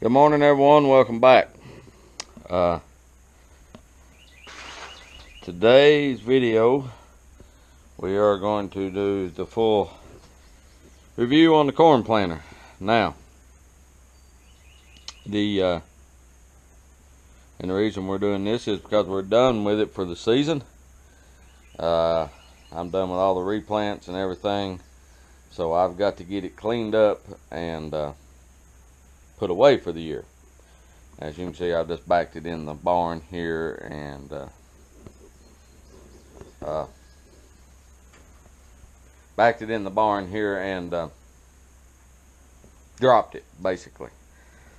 Good morning, everyone. Welcome back. Today's video, we are going to do the full review on the corn planter. Now, and the reason we're doing this is because we're done with it for the season. I'm done with all the replants and everything, so I've got to get it cleaned up and put away for the year. As you can see, I've just backed it in the barn here and dropped it, basically.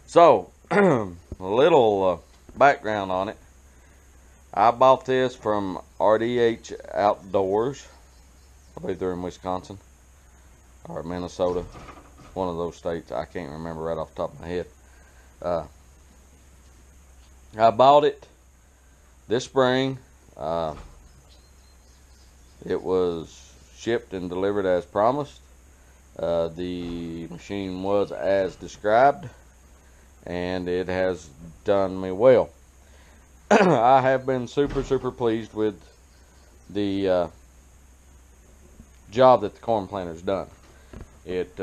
So, a little background on it. I bought this from RDH Outdoors. I believe they're in Wisconsin or Minnesota, one of those states. I can't remember right off the top of my head. I bought it this spring. It was shipped and delivered as promised. The machine was as described, and it has done me well. I have been super pleased with the job that the corn planter's done. It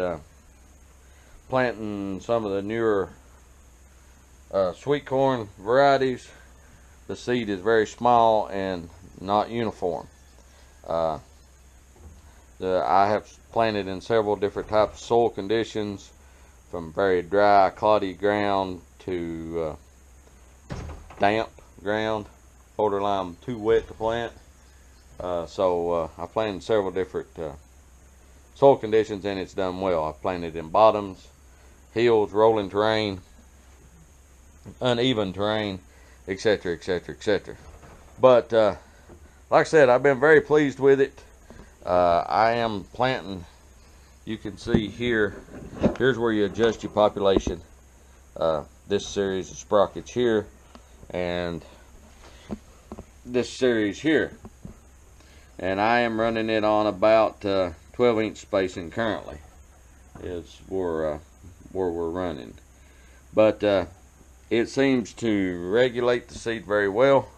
planting some of the newer sweet corn varieties, the seed is very small and not uniform. I have planted in several different types of soil conditions, from very dry, cloddy ground to damp ground, borderline too wet to plant. So I planted in several different soil conditions, and it's done well. I planted in bottoms, hills, rolling terrain, uneven terrain, etc. But like I said, I've been very pleased with it. I am planting, you can see here, here's where you adjust your population. This series of sprockets here and this series here, and I am running it on about 12-inch spacing currently is where we're running. But it seems to regulate the seed very well.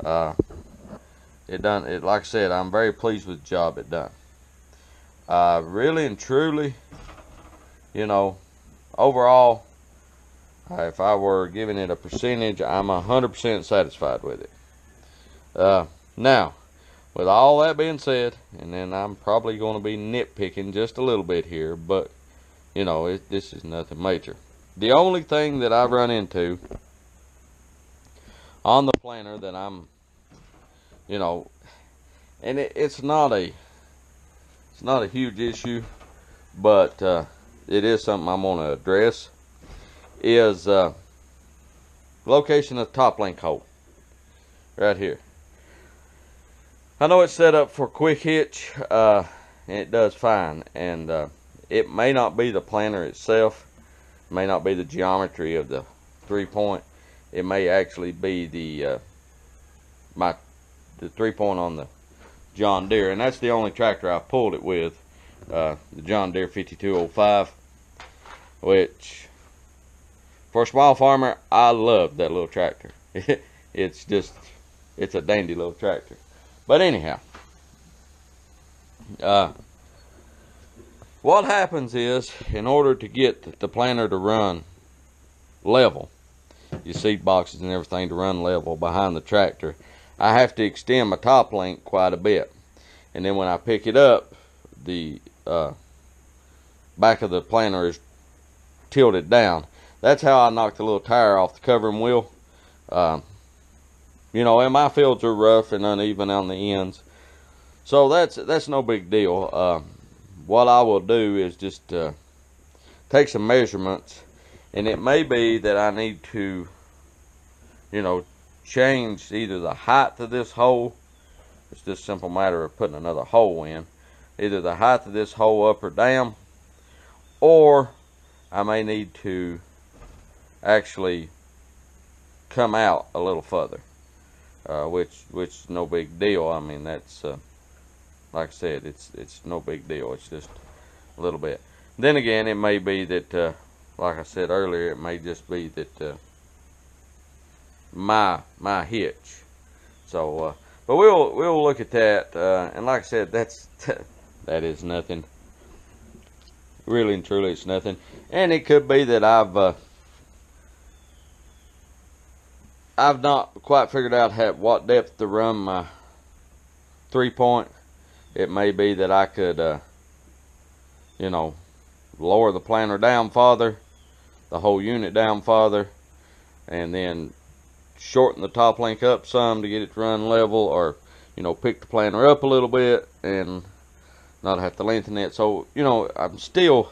Like I said, I'm very pleased with the job it done. Really and truly, you know, overall, if I were giving it a percentage, I'm 100% satisfied with it. Now, with all that being said, and then I'm probably going to be nitpicking just a little bit here, but you know, this is nothing major. The only thing that I've run into on the planter that I'm, you know, and it's not a huge issue, but it is something I'm going to address, is location of top link hole right here. I know it's set up for quick hitch, and it does fine, and it may not be the planter itself, may not be the geometry of the 3-point. It may actually be the 3-point on the John Deere, and that's the only tractor I've pulled it with, the John Deere 5205, which for a small farmer, I love that little tractor. It's a dandy little tractor. But anyhow, what happens is, in order to get the planter to run level, your seed boxes and everything to run level behind the tractor, I have to extend my top link quite a bit. And then when I pick it up, the back of the planter is tilted down. That's how I knocked the little tire off the covering wheel. You know, and my fields are rough and uneven on the ends, so that's no big deal. What I will do is just take some measurements, and it may be that I need to, you know, change either the height of this hole. It's just a simple matter of putting another hole in, either the height of this hole up or down, or I may need to actually come out a little further, which is no big deal. I mean, that's like I said, it's no big deal. It's just a little bit. Then again, it may be that like I said earlier, it may just be that my hitch. So, but we'll look at that. And like I said, that is nothing. Really and truly, it's nothing. And it could be that I've not quite figured out what depth to run my 3-point. It may be that I could, you know, lower the planter down farther, the whole unit down farther, and then shorten the top link up some to get it to run level, or, you know, pick the planter up a little bit and not have to lengthen it. So, you know, I'm still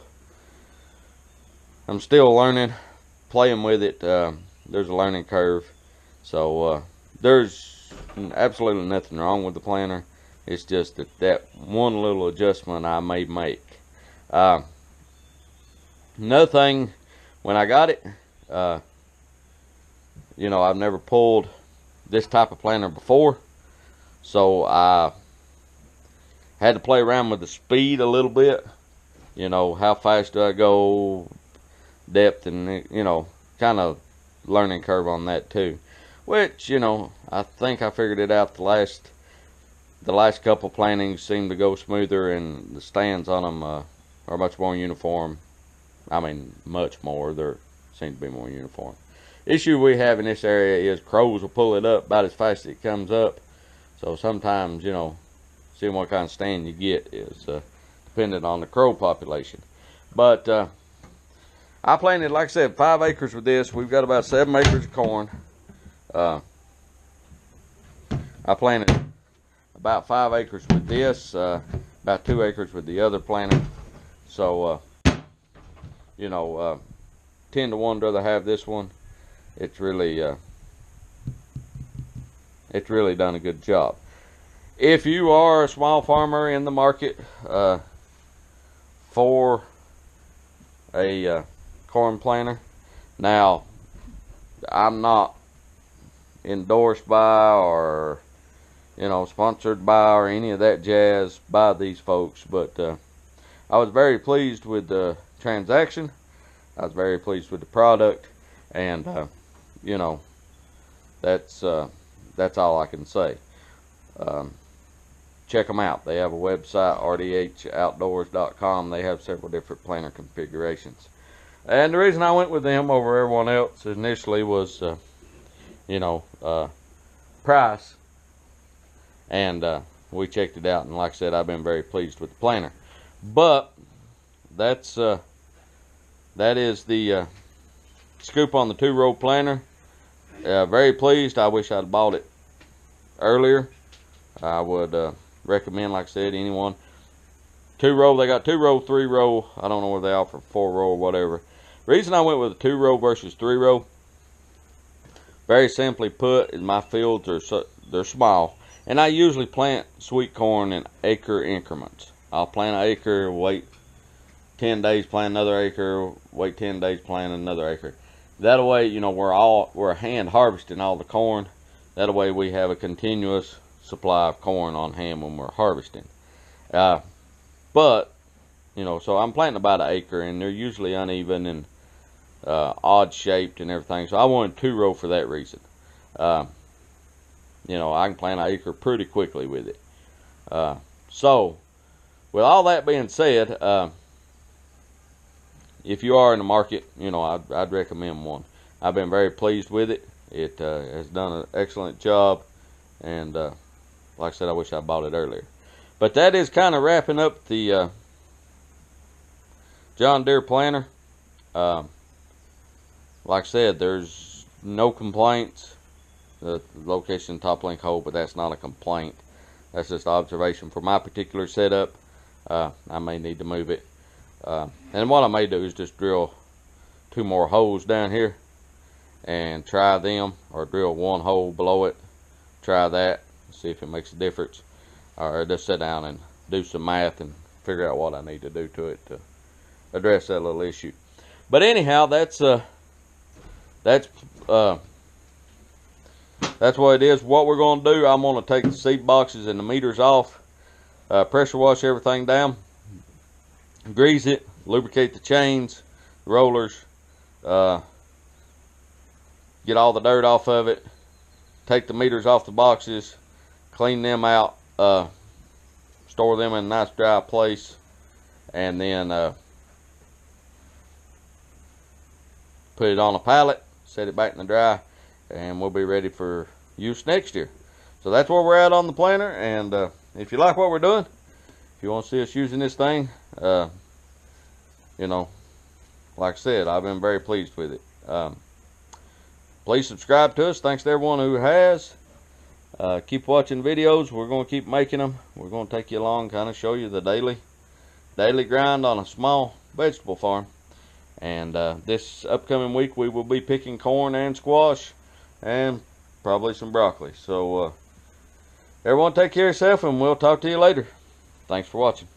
learning, playing with it. There's a learning curve. So there's absolutely nothing wrong with the planter. It's just that one little adjustment I may make. Another thing, when I got it, you know, I've never pulled this type of planter before, so I had to play around with the speed a little bit. You know, how fast do I go, depth, and, you know, kind of learning curve on that too. Which, you know, I think I figured it out. The last couple plantings seem to go smoother, and the stands on them are much more uniform. I mean, much more. They seem to be more uniform. Issue we have in this area is crows will pull it up about as fast as it comes up. So sometimes, you know, seeing what kind of stand you get is dependent on the crow population. But I planted, like I said, 5 acres with this. We've got about 7 acres of corn. I planted about 5 acres with this, about 2 acres with the other planter. So, you know, 10 to 1, rather have this one. It's really done a good job. If you are a small farmer in the market for a corn planter, now I'm not endorsed by, or, you know, sponsored by, or any of that jazz by these folks, but I was very pleased with the transaction. I was very pleased with the product, and you know, that's all I can say. Check them out. They have a website, rdhoutdoors.com. They have several different planter configurations, and the reason I went with them over everyone else initially was you know, price, and we checked it out, and like I said, I've been very pleased with the planter. But that is the scoop on the 2-row planter. Very pleased. I wish I'd bought it earlier. I would recommend, like I said, anyone. 2-row, they got 2-row, 3-row. I don't know where they offer 4-row or whatever. Reason I went with a 2-row versus 3-row, very simply put, is my fields they're small, and I usually plant sweet corn in acre increments. I'll plant an acre, wait 10 days, plant another acre, wait 10 days, plant another acre. That way, you know, we're hand harvesting all the corn. That way we have a continuous supply of corn on hand when we're harvesting. But, you know, so I'm planting about an acre, and they're usually uneven and odd shaped and everything. So I wanted 2-row for that reason. You know, I can plant an acre pretty quickly with it. So, with all that being said, if you are in the market, you know, I'd recommend one. I've been very pleased with it. It has done an excellent job, and like I said, I wish I bought it earlier. But that is kind of wrapping up the John Deere planter. Like I said, there's no complaints. The location top link hole, but that's not a complaint. That's just observation for my particular setup. I may need to move it. And what I may do is just drill 2 more holes down here and try them, or drill 1 hole below it, try that, see if it makes a difference, or just sit down and do some math and figure out what I need to do to it to address that little issue. But anyhow, that's what it is. What we're going to do, I'm going to take the seed boxes and the meters off, pressure wash everything down, grease it, lubricate the chains, rollers, get all the dirt off of it, take the meters off the boxes, clean them out, store them in a nice dry place, and then put it on a pallet, set it back in the dry, and we'll be ready for use next year. So that's where we're at on the planter. And if you like what we're doing, if you want to see us using this thing, you know, like I said, I've been very pleased with it. Please subscribe to us. Thanks to everyone who has. Keep watching videos. We're going to keep making them. We're going to take you along, kind of show you the daily grind on a small vegetable farm. And this upcoming week we will be picking corn and squash and probably some broccoli. So everyone take care of yourself, and we'll talk to you later. Thanks for watching.